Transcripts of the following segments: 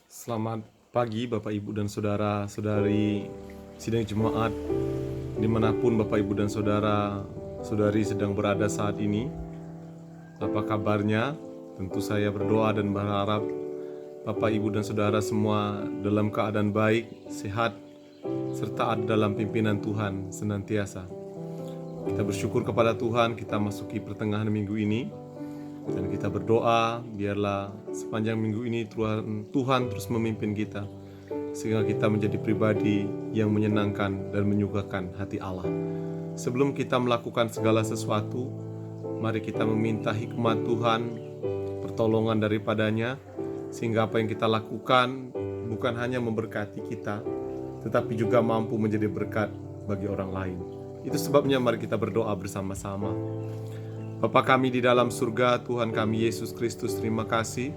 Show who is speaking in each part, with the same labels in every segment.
Speaker 1: Selamat pagi Bapak Ibu dan Saudara-saudari sidang jemaat dimanapun Bapak Ibu dan Saudara-saudari sedang berada saat ini. Apa kabarnya? Tentu saya berdoa dan berharap Bapak Ibu dan Saudara semua dalam keadaan baik, sehat, serta ada dalam pimpinan Tuhan senantiasa. Kita bersyukur kepada Tuhan kita masuki pertengahan minggu ini. Dan kita berdoa biarlah sepanjang minggu ini Tuhan terus memimpin kita sehingga kita menjadi pribadi yang menyenangkan dan menyukakan hati Allah. Sebelum kita melakukan segala sesuatu, mari kita meminta hikmat Tuhan, pertolongan daripadanya, sehingga apa yang kita lakukan bukan hanya memberkati kita, tetapi juga mampu menjadi berkat bagi orang lain. Itu sebabnya mari kita berdoa bersama-sama. Bapa kami di dalam surga, Tuhan kami Yesus Kristus, terima kasih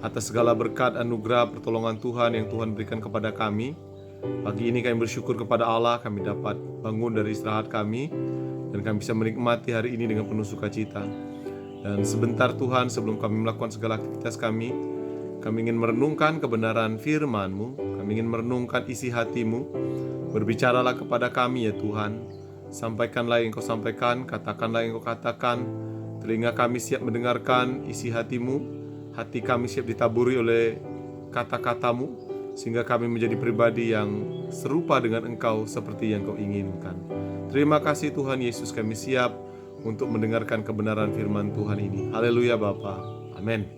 Speaker 1: atas segala berkat, anugerah, pertolongan Tuhan yang Tuhan berikan kepada kami. Pagi ini kami bersyukur kepada Allah, kami dapat bangun dari istirahat kami, dan kami bisa menikmati hari ini dengan penuh sukacita. Dan sebentar Tuhan, sebelum kami melakukan segala aktivitas kami ingin merenungkan kebenaran firman-Mu, kami ingin merenungkan isi hati-Mu. Berbicaralah kepada kami ya Tuhan. Sampaikanlah yang Kau sampaikan, katakanlah yang Kau katakan. Telinga kami siap mendengarkan isi hati-Mu, hati kami siap ditaburi oleh kata-kata-Mu, sehingga kami menjadi pribadi yang serupa dengan Engkau seperti yang Kau inginkan. Terima kasih Tuhan Yesus, kami siap untuk mendengarkan kebenaran firman Tuhan ini. Haleluya Bapa, amin.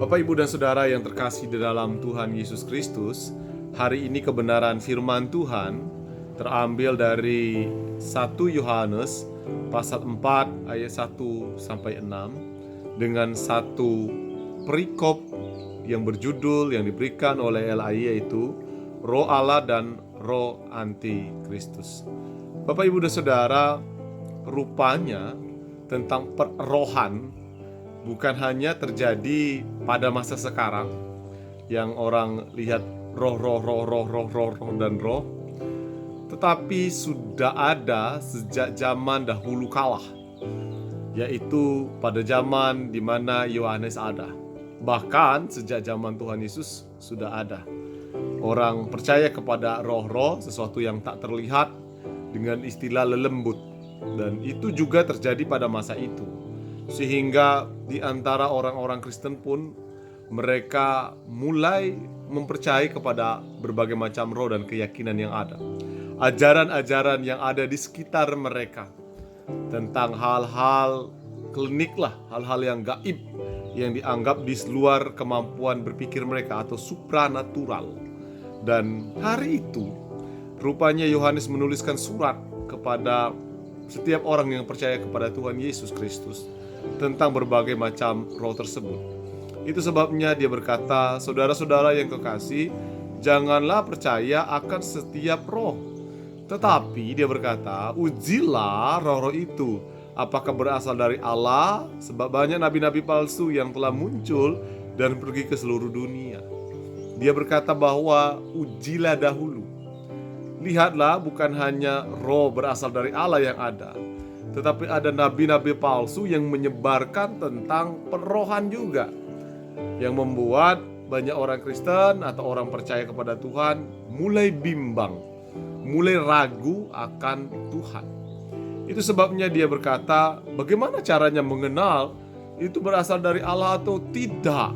Speaker 1: Bapak, Ibu, dan Saudara yang terkasih di dalam Tuhan Yesus Kristus, hari ini kebenaran firman Tuhan terambil dari 1 Yohanes pasal 4 ayat 1 sampai 6 dengan satu perikop yang berjudul yang diberikan oleh LAI, yaitu Roh Allah dan Roh Antikristus. Bapak, Ibu, dan Saudara, rupanya tentang perohan bukan hanya terjadi pada masa sekarang yang orang lihat roh dan roh, tetapi sudah ada sejak zaman dahulu kala, yaitu pada zaman di mana Yohanes ada. Bahkan sejak zaman Tuhan Yesus sudah ada. Orang percaya kepada roh-roh, sesuatu yang tak terlihat, dengan istilah lelembut. Dan itu juga terjadi pada masa itu. Sehingga di antara orang-orang Kristen pun mereka mulai mempercayai kepada berbagai macam roh dan keyakinan yang ada. Ajaran-ajaran yang ada di sekitar mereka tentang hal-hal klinik lah, hal-hal yang gaib yang dianggap di luar kemampuan berpikir mereka atau supranatural. Dan hari itu rupanya Yohanes menuliskan surat kepada setiap orang yang percaya kepada Tuhan Yesus Kristus tentang berbagai macam roh tersebut. Itu sebabnya dia berkata, saudara-saudara yang kekasih, janganlah percaya akan setiap roh, tetapi dia berkata, ujilah roh-roh itu, apakah berasal dari Allah, sebab banyak nabi-nabi palsu yang telah muncul dan pergi ke seluruh dunia. Dia berkata bahwa ujilah dahulu. Lihatlah, bukan hanya roh berasal dari Allah yang ada, tetapi ada nabi-nabi palsu yang menyebarkan tentang perohan juga, yang membuat banyak orang Kristen atau orang percaya kepada Tuhan mulai bimbang, mulai ragu akan Tuhan. Itu sebabnya dia berkata, bagaimana caranya mengenal itu berasal dari Allah atau tidak?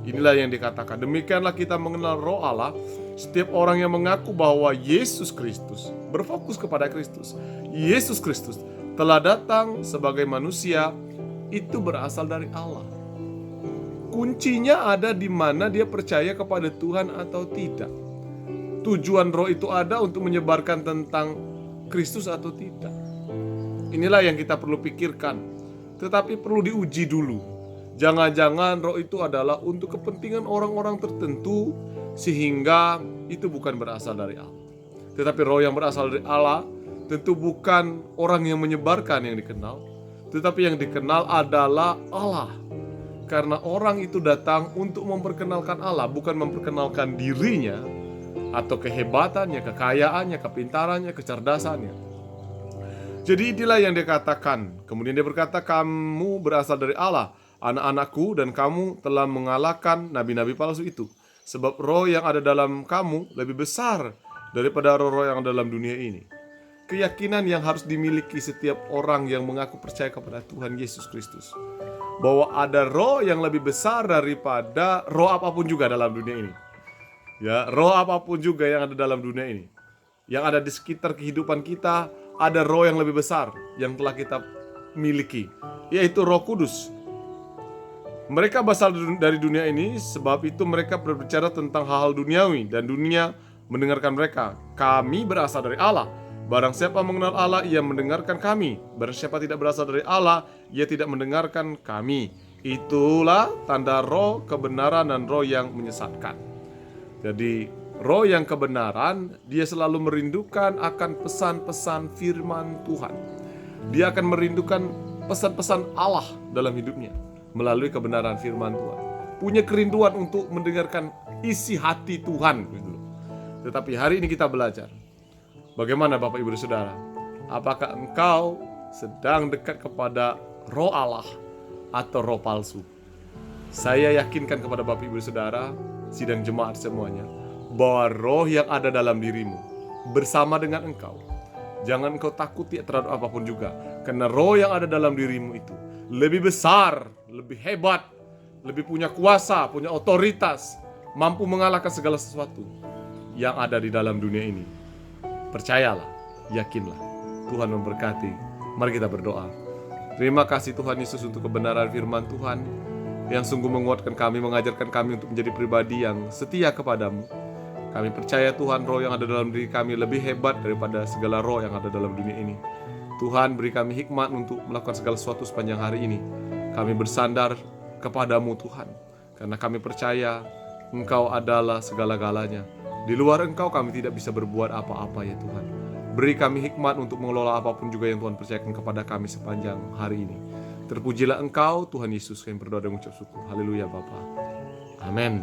Speaker 1: Inilah yang dikatakan, demikianlah kita mengenal roh Allah. Setiap orang yang mengaku bahwa Yesus Kristus, berfokus kepada Kristus, Yesus Kristus telah datang sebagai manusia, itu berasal dari Allah. Kuncinya ada di mana dia percaya kepada Tuhan atau tidak. Tujuan roh itu ada untuk menyebarkan tentang Kristus atau tidak. Inilah yang kita perlu pikirkan. Tetapi perlu diuji dulu. Jangan-jangan roh itu adalah untuk kepentingan orang-orang tertentu, sehingga itu bukan berasal dari Allah. Tetapi roh yang berasal dari Allah tentu bukan orang yang menyebarkan yang dikenal, tetapi yang dikenal adalah Allah. Karena orang itu datang untuk memperkenalkan Allah, bukan memperkenalkan dirinya atau kehebatannya, kekayaannya, kepintarannya, kecerdasannya. Jadi inilah yang dia katakan. Kemudian dia berkata, kamu berasal dari Allah. Anak-anakku dan kamu telah mengalahkan nabi-nabi palsu itu. Sebab roh yang ada dalam kamu lebih besar daripada roh-roh yang ada dalam dunia ini. Keyakinan yang harus dimiliki setiap orang yang mengaku percaya kepada Tuhan Yesus Kristus. Bahwa ada roh yang lebih besar daripada roh apapun juga dalam dunia ini. Ya, roh apapun juga yang ada dalam dunia ini. Yang ada di sekitar kehidupan kita, ada roh yang lebih besar yang telah kita miliki, yaitu Roh Kudus. Mereka berasal dari dunia ini, sebab itu mereka berbicara tentang hal-hal duniawi dan dunia mendengarkan mereka. Kami berasal dari Allah. Barang siapa mengenal Allah, ia mendengarkan kami. Barang siapa tidak berasal dari Allah, ia tidak mendengarkan kami. Itulah tanda roh kebenaran dan roh yang menyesatkan. Jadi roh yang kebenaran, dia selalu merindukan akan pesan-pesan firman Tuhan. Dia akan merindukan pesan-pesan Allah dalam hidupnya melalui kebenaran firman Tuhan. Punya kerinduan untuk mendengarkan isi hati Tuhan. Tetapi hari ini kita belajar, bagaimana Bapak Ibu Saudara? Apakah engkau sedang dekat kepada roh Allah atau roh palsu? Saya yakinkan kepada Bapak Ibu Saudara, sidang jemaat semuanya, bahwa roh yang ada dalam dirimu bersama dengan engkau. Jangan engkau takuti terhadap apapun juga, karena roh yang ada dalam dirimu itu lebih besar, lebih hebat, lebih punya kuasa, punya otoritas, mampu mengalahkan segala sesuatu yang ada di dalam dunia ini. Percayalah, yakinlah. Tuhan memberkati. Mari kita berdoa. Terima kasih Tuhan Yesus untuk kebenaran firman Tuhan yang sungguh menguatkan kami, mengajarkan kami untuk menjadi pribadi yang setia kepadamu. Kami percaya Tuhan, roh yang ada dalam diri kami lebih hebat daripada segala roh yang ada dalam dunia ini. Tuhan, beri kami hikmat untuk melakukan segala sesuatu sepanjang hari ini. Kami bersandar kepadamu Tuhan, karena kami percaya Engkau adalah segala-galanya. Di luar Engkau kami tidak bisa berbuat apa-apa ya Tuhan. Beri kami hikmat untuk mengelola apapun juga yang Tuhan percayakan kepada kami sepanjang hari ini. Terpujilah Engkau, Tuhan Yesus, kami berdoa dan mengucap syukur. Haleluya Bapa. Amin.